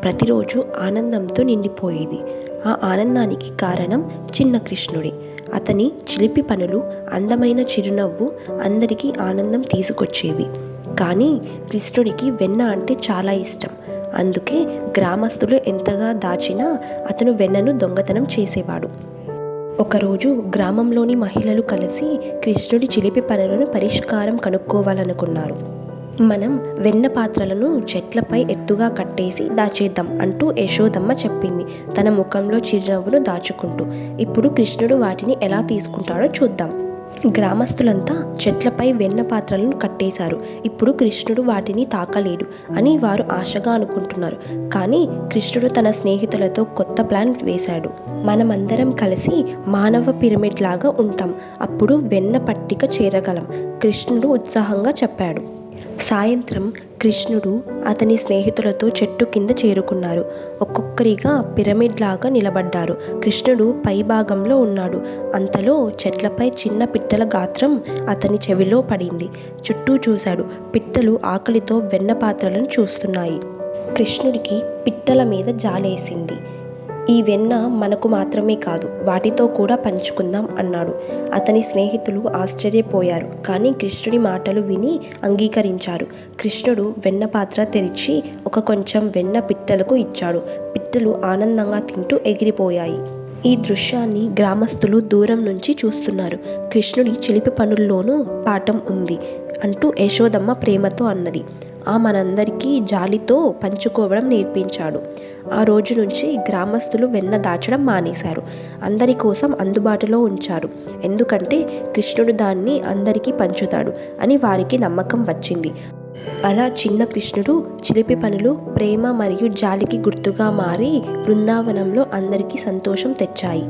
ప్రతిరోజు ఆనందంతో నిండిపోయేది. ఆ ఆనందానికి కారణం చిన్న కృష్ణుడే. అతని చిలిపి పనులు, అందమైన చిరునవ్వు అందరికీ ఆనందం తీసుకొచ్చేవి. కానీ కృష్ణుడికి వెన్న అంటే చాలా ఇష్టం. అందుకే గ్రామస్తులు ఎంతగా దాచినా అతను వెన్నను దొంగతనం చేసేవాడు. ఒకరోజు గ్రామంలోని మహిళలు కలిసి కృష్ణుడి చిలిపి పనులను పరిష్కారం కనుక్కోవాలనుకున్నారు. మనం వెన్న పాత్రలను చెట్లపై ఎత్తుగా కట్టేసి దాచేద్దాం అంటూ యశోదమ్మ చెప్పింది, తన ముఖంలో చిరునవ్వును దాచుకుంటూ. ఇప్పుడు కృష్ణుడు వాటిని ఎలా తీసుకుంటాడో చూద్దాం. గ్రామస్తులంతా చెట్లపై వెన్న పాత్రలను కట్టేశారు. ఇప్పుడు కృష్ణుడు వాటిని తాకలేడు అని వారు ఆశగా అనుకుంటున్నారు. కానీ కృష్ణుడు తన స్నేహితులతో కొత్త ప్లాన్ వేశాడు. మనమందరం కలిసి మానవ పిరమిడ్ లాగా ఉంటాం, అప్పుడు వెన్న పట్టిక చేరగలం, కృష్ణుడు ఉత్సాహంగా చెప్పాడు. సాయంత్రం కృష్ణుడు అతని స్నేహితులతో చెట్టు కింద చేరుకున్నారు. ఒక్కొక్కరిగా పిరమిడ్ లాగా నిలబడ్డారు. కృష్ణుడు పై భాగంలో ఉన్నాడు. అంతలో చెట్లపై చిన్న పిట్టల గాత్రం అతని చెవిలో పడింది. చుట్టూ చూశాడు. పిట్టలు ఆకలితో వెన్న పాత్రలను చూస్తున్నాయి. కృష్ణుడికి పిట్టల మీద జాలేసింది. ఈ వెన్న మనకు మాత్రమే కాదు, వాటితో కూడా పంచుకుందాం అన్నాడు. అతని స్నేహితులు ఆశ్చర్యపోయారు. కానీ కృష్ణుడి మాటలు విని అంగీకరించారు. కృష్ణుడు వెన్న పాత్ర తెరిచి కొంచెం వెన్న పిట్టలకు ఇచ్చాడు. పిట్టలు ఆనందంగా తింటూ ఎగిరిపోయాయి. ఈ దృశ్యాన్ని గ్రామస్తులు దూరం నుంచి చూస్తున్నారు. కృష్ణుడి చిలిపి పనుల్లోనూ పాఠం ఉంది అంటూ యశోదమ్మ ప్రేమతో అన్నది. మనందరికీ జాలితో పంచుకోవడం నేర్పించాడు. ఆ రోజు నుంచి గ్రామస్తులు వెన్న దాచడం మానేశారు. అందరి కోసం అందుబాటులో ఉంచారు. ఎందుకంటే కృష్ణుడు దాన్ని అందరికీ పంచుతాడు అని వారికి నమ్మకం వచ్చింది. అలా చిన్న కృష్ణుడు చిలిపి పనులు ప్రేమ మరియు జాలికి గుర్తుగా మారి బృందావనంలో అందరికీ సంతోషం తెచ్చాయి.